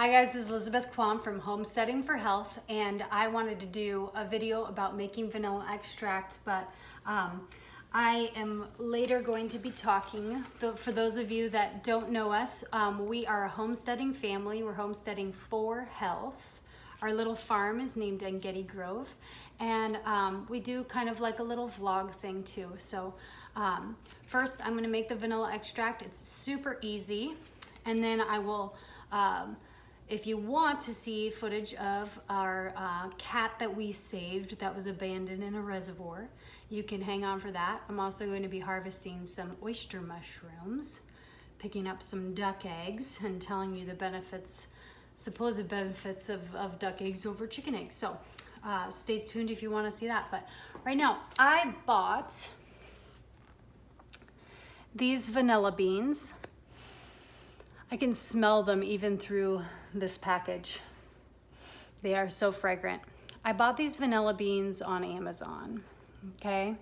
Hi guys, this is Elizabeth Kwan from Homesteading for Health, and I wanted to do a video about making vanilla extract, but I am later going to be talking, for those of you that don't know us, we are a homesteading family. We're homesteading for health. Our little farm is named Engedi Grove, and we do kind of like a little vlog thing too. So first I'm gonna make the vanilla extract. It's super easy, and then I will if you want to see footage of our cat that we saved that was abandoned in a reservoir, you can hang on for that. I'm also going to be harvesting some oyster mushrooms, picking up some duck eggs, and telling you the benefits, supposed benefits of duck eggs over chicken eggs. So stay tuned if you want to see that. But right now, I bought these vanilla beans. I can smell them even through this package. They are so fragrant. I bought these vanilla beans on Amazon, okay?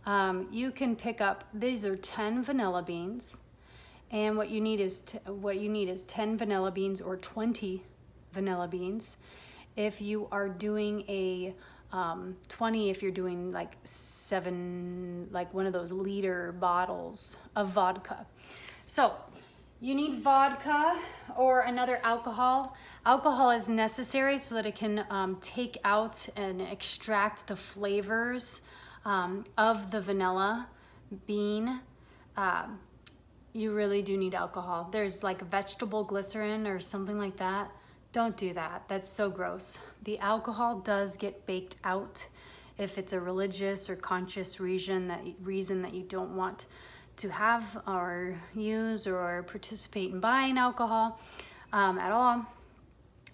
You can pick up, these are 10 vanilla beans, and what you need is 10 vanilla beans or 20 vanilla beans. If you are doing a 20, if you're doing like 7, like one of those liter bottles of vodka. So you need vodka or another alcohol. Alcohol is necessary so that it can take out and extract the flavors of the vanilla bean. You really do need alcohol. There's like vegetable glycerin or something like that. Don't do that. That's so gross. The alcohol does get baked out if it's a religious or conscious reason that you don't want to have or use or participate in buying alcohol at all.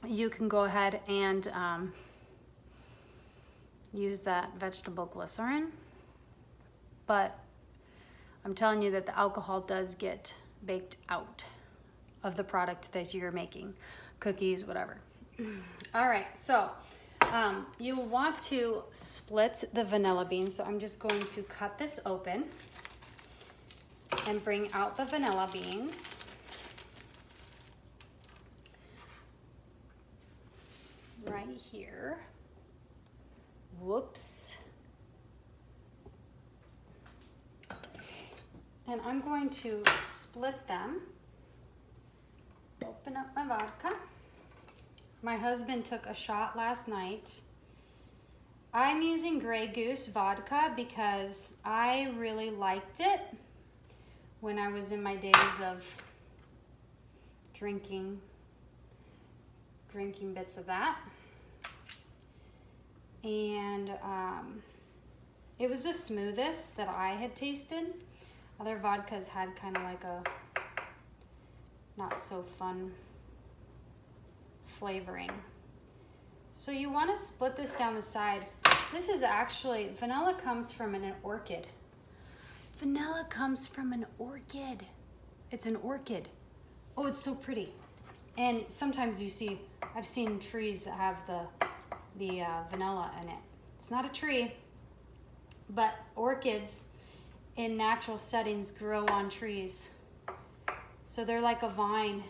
You can go ahead and use that vegetable glycerin, but I'm telling you that the alcohol does get baked out of the product that you're making, cookies, whatever. All right, so you want to split the vanilla bean, so I'm just going to cut this open and bring out the vanilla beans. Right here. Whoops. And I'm going to split them. Open up my vodka. My husband took a shot last night. I'm using Grey Goose vodka because I really liked it when I was in my days of drinking bits of that. And it was the smoothest that I had tasted. Other vodkas had kind of like a not so fun flavoring. So you want to split this down the side. This is actually, vanilla comes from an orchid. Vanilla comes from an orchid. It's an orchid. Oh, it's so pretty. And sometimes you see, I've seen trees that have the vanilla in it. It's not a tree, but orchids in natural settings grow on trees. So they're like a vine,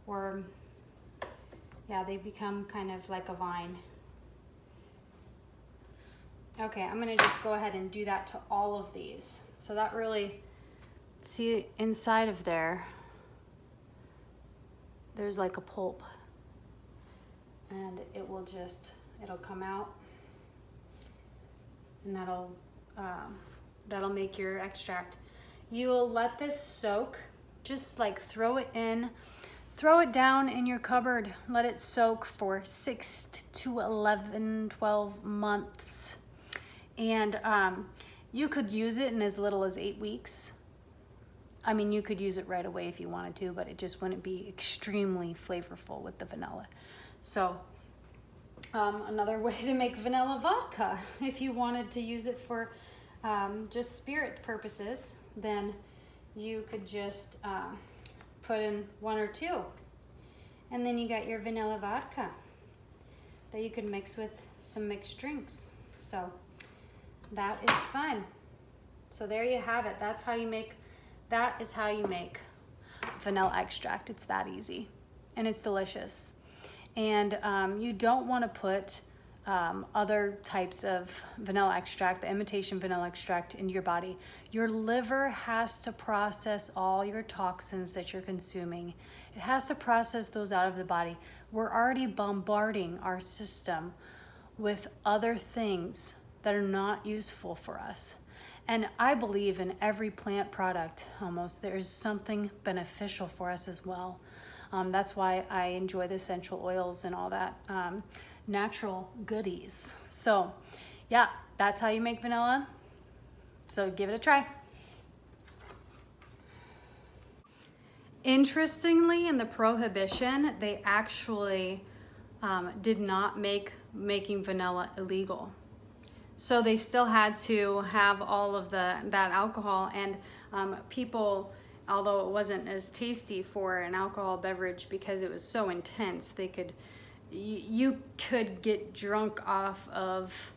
or yeah, they become kind of like a vine. Okay, I'm gonna just go ahead and do that to all of these. So that really, see inside of there, there's like a pulp, and it will just, it'll come out, and that'll make your extract. You'll let this soak, just like throw it down in your cupboard, let it soak for 6 to 11, 12 months. And you could use it in as little as 8 weeks. I mean, you could use it right away if you wanted to, but it just wouldn't be extremely flavorful with the vanilla. So another way to make vanilla vodka, if you wanted to use it for just spirit purposes, then you could just put in 1 or 2. And then you got your vanilla vodka that you could mix with some mixed drinks. So that is fun. So there you have it. That is how you make vanilla extract. It's that easy. and it's delicious. And you don't want to put other types of vanilla extract, the imitation vanilla extract, into your body. Your liver has to process all your toxins that you're consuming. It has to process those out of the body. We're already bombarding our system with other things that are not useful for us. And I believe in every plant product almost there is something beneficial for us as well. That's why I enjoy the essential oils and all that natural goodies. So yeah, that's how you make vanilla. So give it a try. Interestingly, in the Prohibition, they actually did not make making vanilla illegal. So they still had to have all of that alcohol, and people, although it wasn't as tasty for an alcohol beverage because it was so intense, you could get drunk off of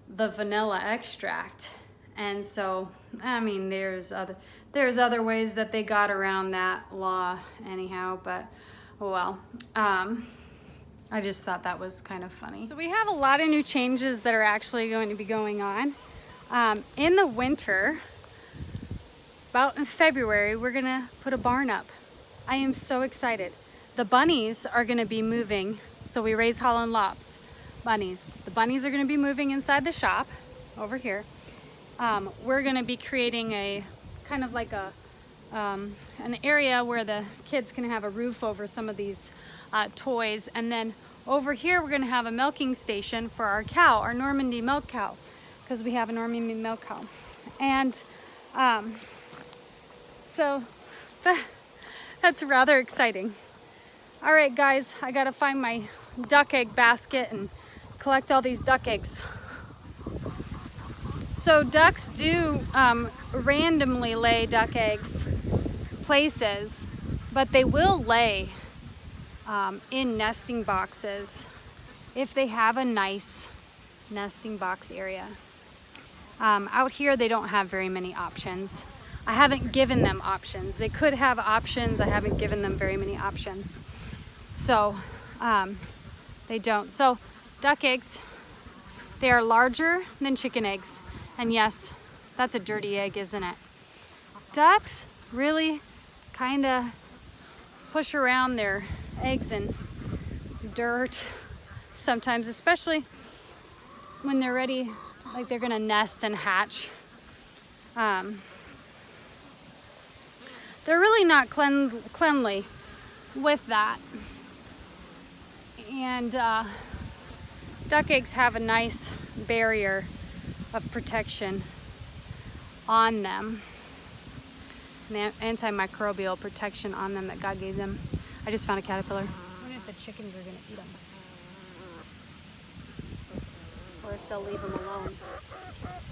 the vanilla extract. And so, I mean, there's other ways that they got around that law anyhow, but oh well. I just thought that was kind of funny. So we have a lot of new changes that are actually going to be going on. In the winter, about in February, we're gonna put a barn up. I am so excited. The bunnies are gonna be moving. So we raise Holland lops, bunnies. The bunnies are gonna be moving inside the shop over here. We're gonna be creating a kind of like an area where the kids can have a roof over some of these toys. And then over here, we're gonna have a milking station for our cow, our Normande milk cow, because we have a Normande milk cow. And so that's rather exciting. All right, guys, I gotta find my duck egg basket and collect all these duck eggs. So ducks do randomly lay duck eggs places, but they will lay in nesting boxes if they have a nice nesting box area. Out here, they don't have very many options. I haven't given them options. They could have options. I haven't given them very many options. So they don't. So duck eggs, they are larger than chicken eggs. And yes, that's a dirty egg, isn't it? Ducks really kind of push around their eggs in dirt sometimes, especially when they're ready, like they're gonna nest and hatch. They're really not cleanly with that. And duck eggs have a nice barrier of protection on them, the antimicrobial protection on them that God gave them. I just found a caterpillar. I wonder if the chickens are gonna eat them, or if they'll leave them alone.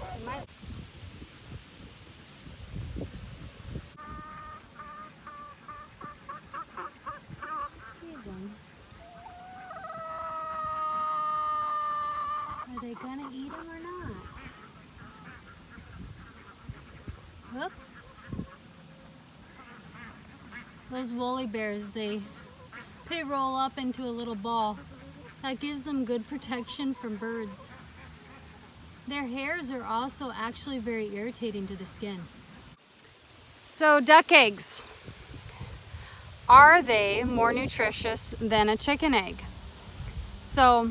They might. Are they gonna eat them or not? Whoop. Those woolly bears, they roll up into a little ball. That gives them good protection from birds. Their hairs are also actually very irritating to the skin. So duck eggs, are they more nutritious than a chicken egg? So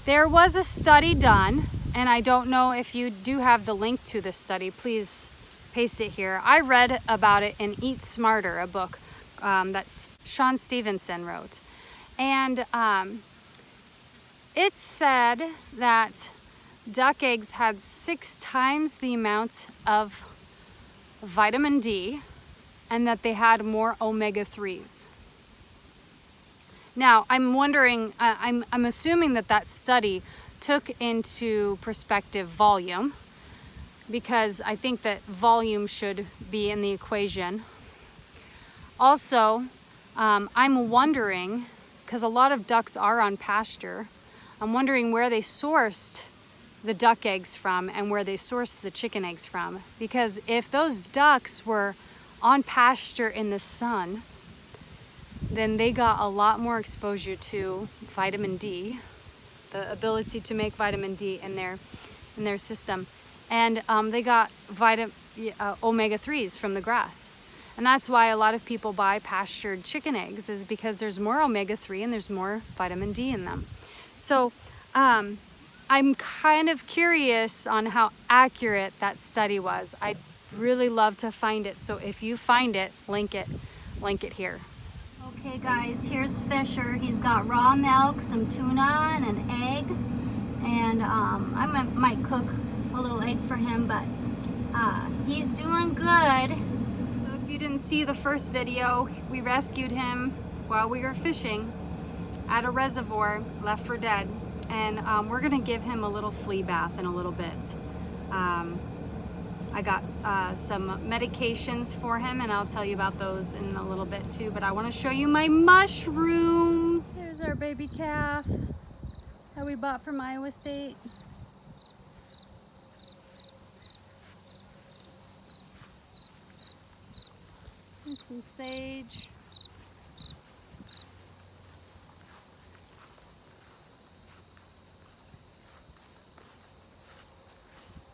there was a study done, and I don't know if you do have the link to the study, please paste it here. I read about it in Eat Smarter, a book that Sean Stevenson wrote. And it said that duck eggs had 6 times the amount of vitamin D and that they had more omega-3s. Now, I'm wondering, I'm assuming that study took into perspective volume, because I think that volume should be in the equation. Also, I'm wondering, because a lot of ducks are on pasture, I'm wondering where they sourced the duck eggs from and where they sourced the chicken eggs from. Because if those ducks were on pasture in the sun, then they got a lot more exposure to vitamin D, the ability to make vitamin D in their system. And they got omega-3s from the grass. And that's why a lot of people buy pastured chicken eggs, is because there's more omega-3 and there's more vitamin D in them. So I'm kind of curious on how accurate that study was. I'd really love to find it. So if you find it, link it here. Okay guys, here's Fisher. He's got raw milk, some tuna, and an egg. And I might cook a little egg for him, but he's doing good. So if you didn't see the first video, we rescued him while we were fishing at a reservoir, left for dead. And we're gonna give him a little flea bath in a little bit. I got some medications for him, and I'll tell you about those in a little bit too, but I want to show you my mushrooms. There's our baby calf that we bought from Iowa State. There's some sage.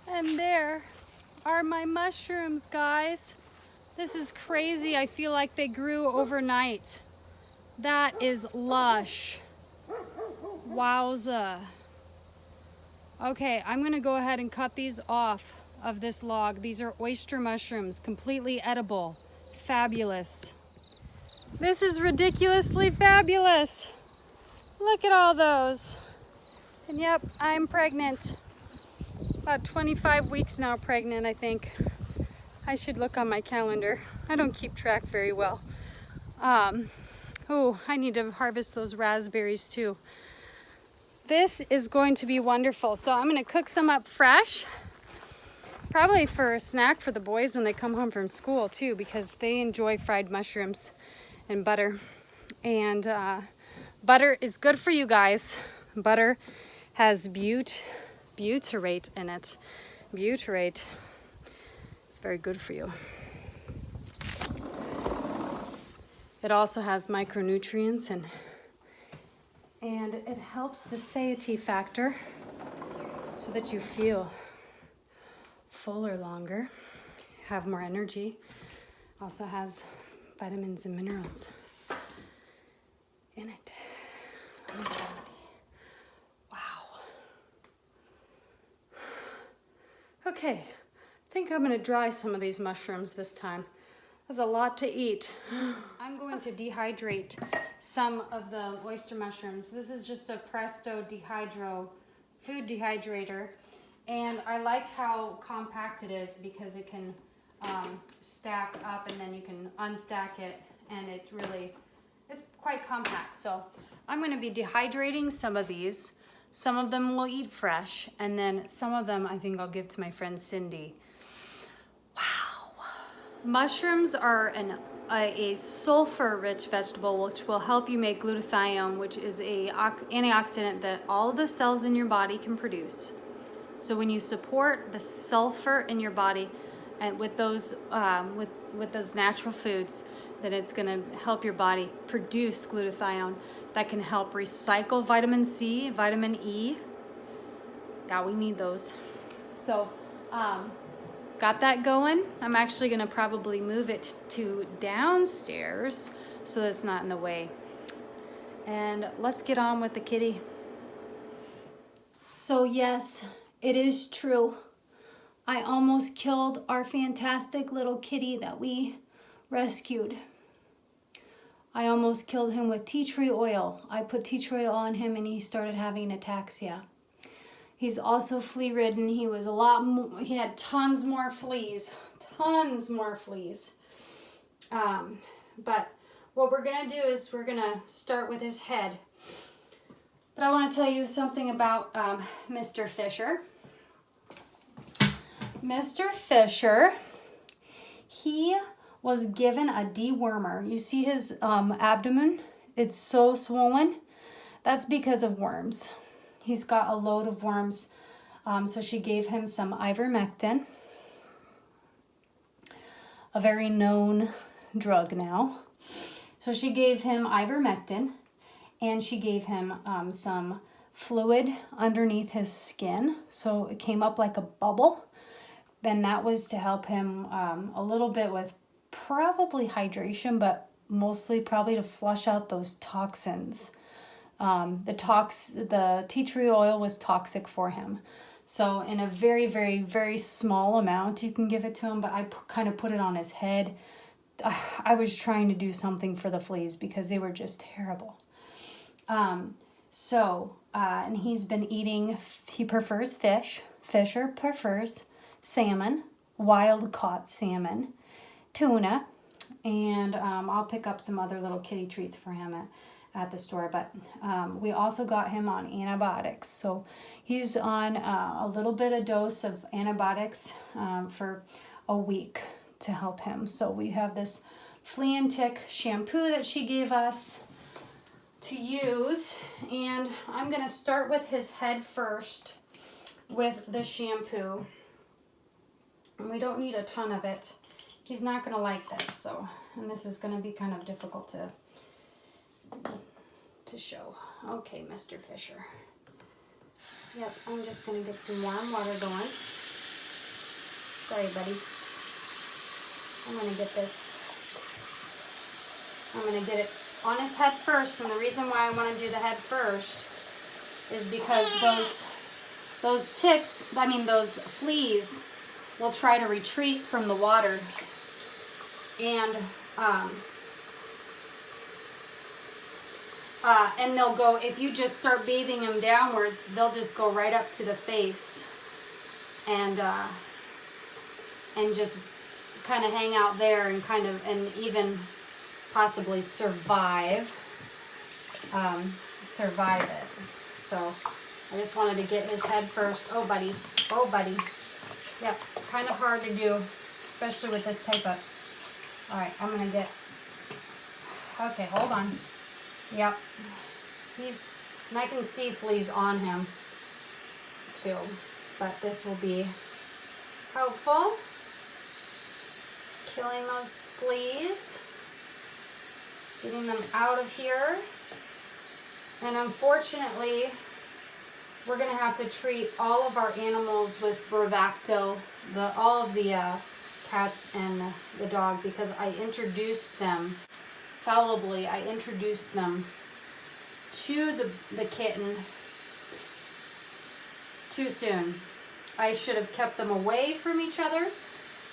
And there are my mushrooms, guys. This is crazy. I feel like they grew overnight. That is lush. Wowza. Okay, I'm gonna go ahead and cut these off of this log. These are oyster mushrooms, completely edible. Fabulous. This is ridiculously fabulous. Look at all those. And yep, I'm pregnant. About 25 weeks now pregnant, I think. I should look on my calendar. I don't keep track very well. Oh, I need to harvest those raspberries too. This is going to be wonderful. So I'm gonna cook some up fresh, probably for a snack for the boys when they come home from school too, because they enjoy fried mushrooms and butter. And butter is good for you guys. Butter has butyrate in it. Butyrate is very good for you. It also has micronutrients and it helps the satiety factor so that you feel fuller longer, have more energy. Also has vitamins and minerals in it. Oh my God. Okay, I think I'm gonna dry some of these mushrooms this time. That's a lot to eat. I'm going to dehydrate some of the oyster mushrooms. This is just a Presto food dehydrator. And I like how compact it is because it can stack up and then you can unstack it, and it's quite compact. So I'm gonna be dehydrating some of these. Some of them we'll eat fresh, and then some of them I think I'll give to my friend Cindy. Wow. Mushrooms are a sulfur-rich vegetable, which will help you make glutathione, which is an antioxidant that all of the cells in your body can produce. So when you support the sulfur in your body, and with those natural foods, then it's gonna help your body produce glutathione. That can help recycle vitamin C, vitamin E. Yeah, we need those. So, got that going. I'm actually gonna probably move it to downstairs so that it's not in the way. And let's get on with the kitty. So yes, it is true. I almost killed our fantastic little kitty that we rescued. I almost killed him with tea tree oil. I put tea tree oil on him and he started having ataxia. He's also flea ridden. He had tons more fleas. But what we're gonna do is we're gonna start with his head. But I wanna tell you something about Mr. Fisher. Mr. Fisher, he was given a dewormer. You see his abdomen? It's so swollen. That's because of worms. He's got a load of worms. So she gave him some ivermectin, a very known drug now. So she gave him ivermectin, and she gave him some fluid underneath his skin, so it came up like a bubble. And that was to help him a little bit with probably hydration, but mostly probably to flush out those toxins. The tea tree oil was toxic for him. So in a very, very, very small amount, you can give it to him, but I kind of put it on his head. I was trying to do something for the fleas because they were just terrible. And he's been eating, he prefers fish. Fisher prefers salmon, wild caught salmon, tuna, and I'll pick up some other little kitty treats for him at the store. But we also got him on antibiotics. So he's on a little bit of dose of antibiotics for a week to help him. So we have this flea and tick shampoo that she gave us to use, and I'm gonna start with his head first with the shampoo. And we don't need a ton of it. He's not gonna like this, so, and this is gonna be kind of difficult to show. Okay, Mr. Fisher. Yep, I'm just gonna get some warm water going. Sorry, buddy. I'm gonna get it on his head first, and the reason why I want to do the head first is because those fleas will try to retreat from the water, and they'll go, if you just start bathing them downwards, they'll just go right up to the face and just kind of hang out there and even possibly survive it. So I just wanted to get his head first. Oh buddy, yep, kind of hard to do, especially with this type of, all right, I'm gonna get, okay, hold on. Yep, and I can see fleas on him too, but this will be helpful, killing those fleas, getting them out of here. And unfortunately, we're gonna have to treat all of our animals with Bravecto, all of the cats and the dog, because I introduced them fallibly. I introduced them to the kitten too soon. I should have kept them away from each other,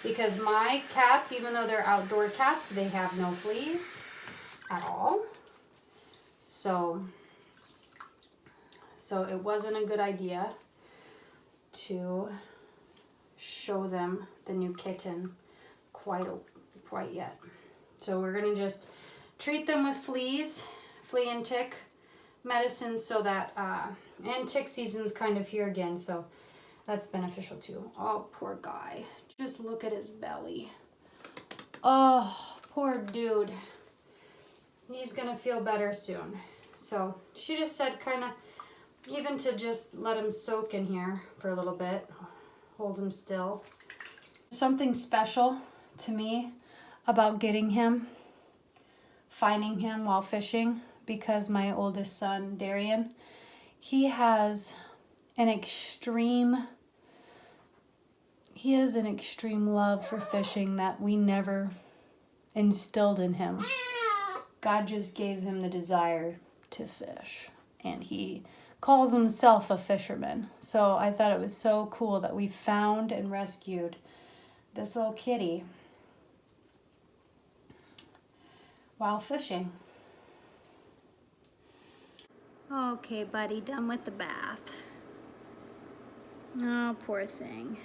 because my cats, even though they're outdoor cats, they have no fleas at all. So it wasn't a good idea to show them the new kitten quite yet. So we're gonna just treat them with flea and tick medicine, so that and tick season's kind of here again, so that's beneficial too. Oh, poor guy. Just look at his belly. Oh, poor dude. He's gonna feel better soon. So she just said kind of even to just let him soak in here for a little bit, hold him still. Something special to me about getting him, finding him while fishing, because my oldest son, Darian, he has an extreme love for fishing that we never instilled in him. God just gave him the desire to fish, and he calls himself a fisherman. So I thought it was so cool that we found and rescued this little kitty while fishing. Okay, buddy, done with the bath. Oh, poor thing.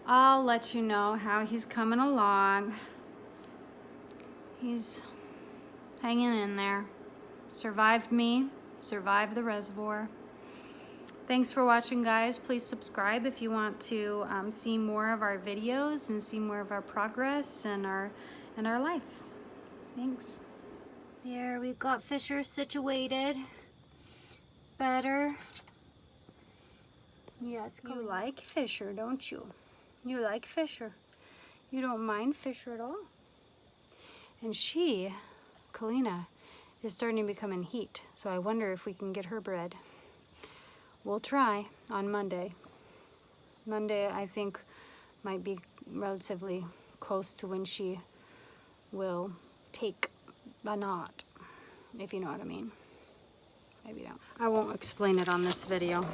I'll let you know how he's coming along. He's hanging in there. Survived me, survived the reservoir. Thanks for watching, guys. Please subscribe if you want to see more of our videos and see more of our progress and our life. Thanks. There, we've got Fisher situated better. Yes, You like Fisher, don't you? You like Fisher. You don't mind Fisher at all. And she, Kalina, is starting to become in heat. So I wonder if we can get her bred. We'll try on Monday. Monday, I think, might be relatively close to when she will take a knot, if you know what I mean. Maybe don't. I won't explain it on this video.